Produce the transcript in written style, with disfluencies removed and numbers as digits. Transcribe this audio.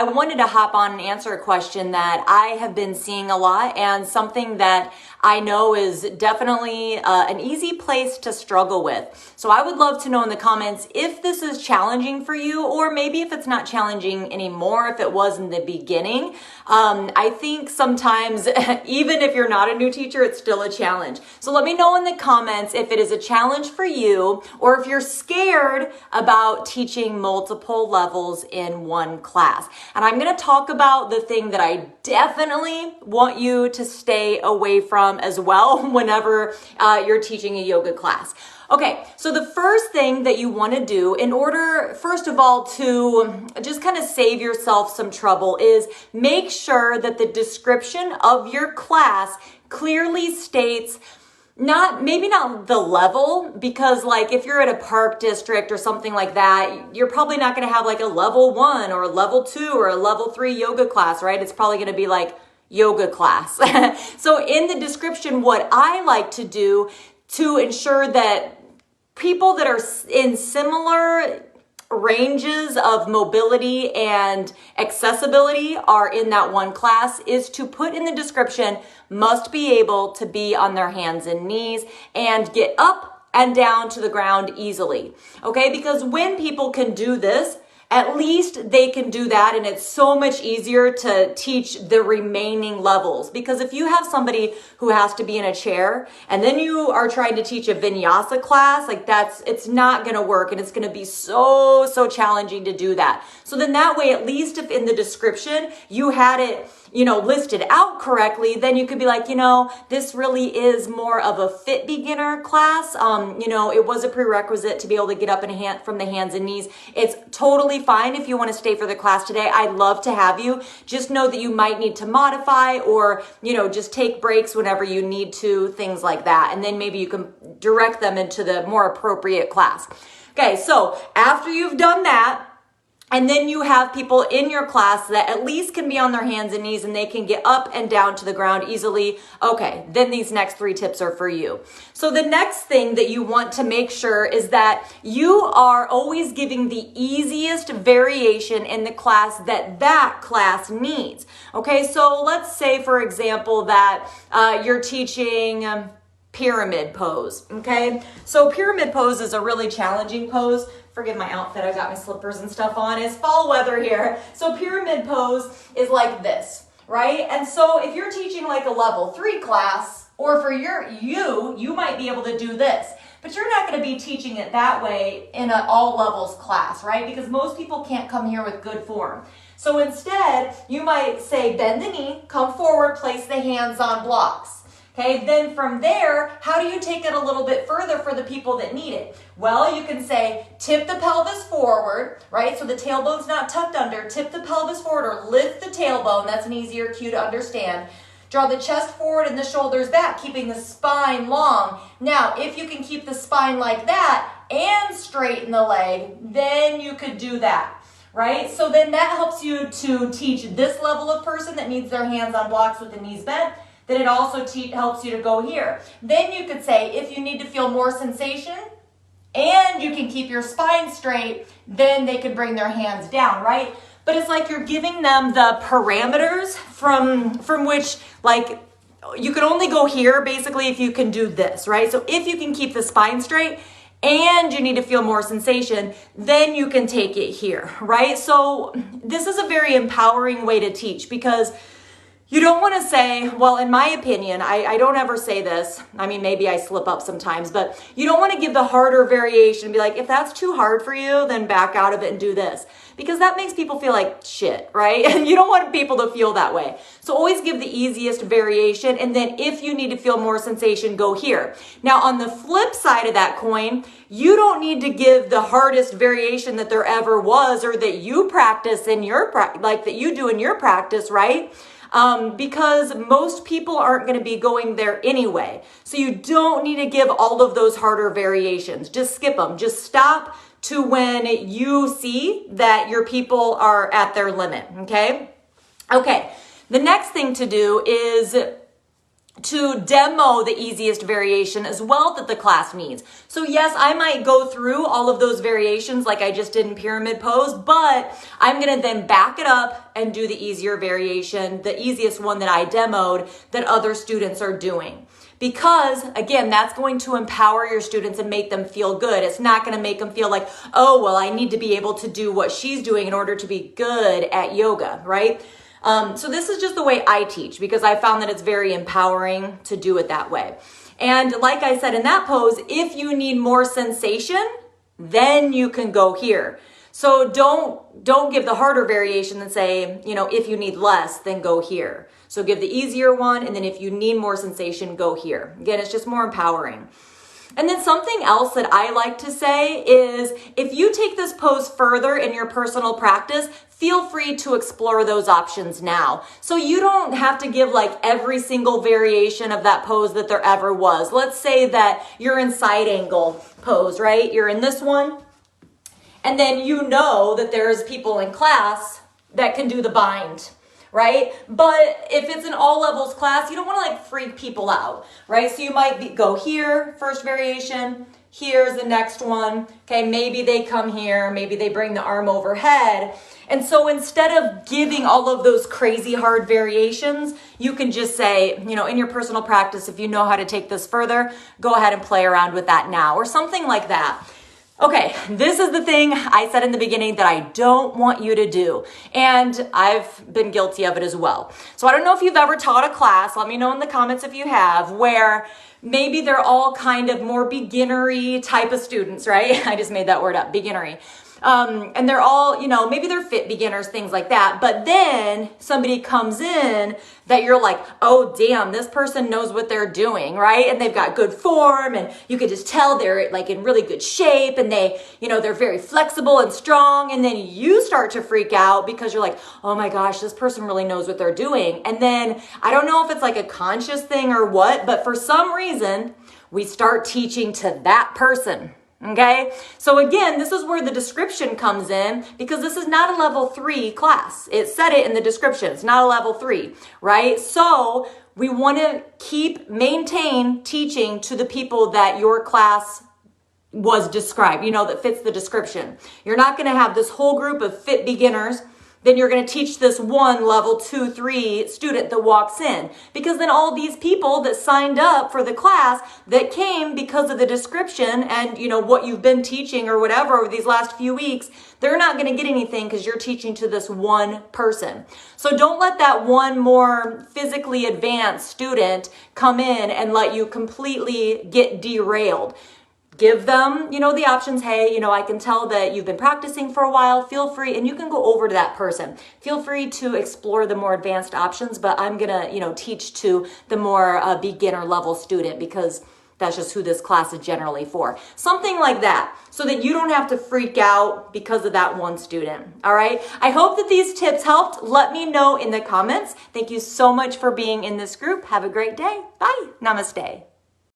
I wanted to hop on and answer a question that I have been seeing a lot, and something that I know is definitely an easy place to struggle with. So I would love to know in the comments if this is challenging for you, or maybe if it's not challenging anymore, if it was in the beginning. I think sometimes, even if you're not a new teacher, it's still a challenge. So let me know in the comments if it is a challenge for you, or if you're scared about teaching multiple levels in one class. And I'm going to talk about the thing that I definitely want you to stay away from as well whenever you're teaching a yoga class. Okay, so the first thing that you want to do in order, first of all, to just kind of save yourself some trouble is make sure that the description of your class clearly states maybe not the level, because like if you're at a park district or something like that, you're probably not going to have like a level 1 or a level 2 or a level 3 yoga class, right? It's probably going to be like yoga class. So in the description, what I like to do to ensure that people that are in similar ranges of mobility and accessibility are in that one class is to put in the description, must be able to be on their hands and knees and get up and down to the ground easily. Okay, because when people can do this, at least they can do that, and it's so much easier to teach the remaining levels. Because if you have somebody who has to be in a chair and then you are trying to teach a vinyasa class, like it's not going to work, and it's going to be so challenging to do that. So then that way, at least if in the description you had it listed out correctly, then you could be like, this really is more of a fit beginner class. It was a prerequisite to be able to get up from the hands and knees. It's totally fine if you want to stay for the class today. I'd love to have you. Just know that you might need to modify or, just take breaks whenever you need to, things like that. And then maybe you can direct them into the more appropriate class. Okay, so after you've done that, and then you have people in your class that at least can be on their hands and knees and they can get up and down to the ground easily. Okay, then these next 3 tips are for you. So the next thing that you want to make sure is that you are always giving the easiest variation in the class that class needs. Okay, so let's say, for example, that you're teaching pyramid pose. Okay, so pyramid pose is a really challenging pose. Forgive my outfit, I've got my slippers and stuff on. It's fall weather here. So pyramid pose is like this, right? And so if you're teaching like a level 3 class, or for you might be able to do this, but you're not going to be teaching it that way in an all levels class, right? Because most people can't come here with good form. So instead, you might say, bend the knee, come forward, place the hands on blocks. Okay, then from there, how do you take it a little bit further for the people that need it? Well, you can say, tip the pelvis forward, right? So the tailbone's not tucked under. Tip the pelvis forward or lift the tailbone. That's an easier cue to understand. Draw the chest forward and the shoulders back, keeping the spine long. Now, if you can keep the spine like that and straighten the leg, then you could do that. Right? So then that helps you to teach this level of person that needs their hands on blocks with the knees bent. Then it also helps you to go here. Then you could say, if you need to feel more sensation and you can keep your spine straight, then they could bring their hands down, right? But it's like you're giving them the parameters from which, like, you can only go here basically if you can do this, right? So if you can keep the spine straight and you need to feel more sensation, then you can take it here, right? So this is a very empowering way to teach, because you don't want to say, well, in my opinion, I don't ever say this. I mean, maybe I slip up sometimes, but you don't want to give the harder variation and be like, if that's too hard for you, then back out of it and do this. Because that makes people feel like shit, right? And you don't want people to feel that way. So always give the easiest variation. And then if you need to feel more sensation, go here. Now, on the flip side of that coin, you don't need to give the hardest variation that there ever was, or that you practice in your, that you do in your practice, right? Because most people aren't going to be going there anyway. So you don't need to give all of those harder variations. Just skip them. Just stop to when you see that your people are at their limit. Okay. The next thing to do is to demo the easiest variation as well that the class needs. So yes, I might go through all of those variations like I just did in pyramid pose, but I'm gonna then back it up and do the easier variation, the easiest one that I demoed that other students are doing. Because again, that's going to empower your students and make them feel good. It's not going to make them feel like, oh, well, I need to be able to do what she's doing in order to be good at yoga, right? So this is just the way I teach because I found that it's very empowering to do it that way. And like I said in that pose, if you need more sensation, then you can go here. So don't give the harder variation and say, if you need less, then go here. So give the easier one, and then if you need more sensation, go here. Again, it's just more empowering. And then something else that I like to say is if you take this pose further in your personal practice, feel free to explore those options now. So you don't have to give like every single variation of that pose that there ever was. Let's say that you're in side angle pose, right? You're in this one. And then you know that there's people in class that can do the bind, right? But if it's an all levels class, you don't want to like freak people out, right? So you might go here, first variation, here's the next one. Okay, maybe they come here, maybe they bring the arm overhead. And so instead of giving all of those crazy hard variations, you can just say, in your personal practice, if you know how to take this further, go ahead and play around with that now or something like that. Okay, this is the thing I said in the beginning that I don't want you to do. And I've been guilty of it as well. So I don't know if you've ever taught a class, let me know in the comments if you have, where maybe they're all kind of more beginnery type of students, right? I just made that word up, beginnery. And they're all, maybe they're fit beginners, things like that. But then somebody comes in that you're like, oh, damn, this person knows what they're doing, right? And they've got good form and you could just tell they're like in really good shape and they, they're very flexible and strong. And then you start to freak out because you're like, oh my gosh, this person really knows what they're doing. And then I don't know if it's like a conscious thing or what, but for some reason we start teaching to that person. Okay, so again, this is where the description comes in because this is not a level 3 class. It said it in the description. It's not a level 3, right? So we want to maintain teaching to the people that your class was described, that fits the description. You're not going to have this whole group of fit beginners. Then you're going to teach this one level 2, 3 student that walks in. Because then all these people that signed up for the class that came because of the description and, what you've been teaching or whatever over these last few weeks, they're not going to get anything because you're teaching to this one person. So don't let that one more physically advanced student come in and let you completely get derailed. Give them, the options. Hey, I can tell that you've been practicing for a while. Feel free, and you can go over to that person. Feel free to explore the more advanced options, but I'm going to, teach to the more beginner level student because that's just who this class is generally for. Something like that, so that you don't have to freak out because of that one student. All right. I hope that these tips helped. Let me know in the comments. Thank you so much for being in this group. Have a great day. Bye. Namaste.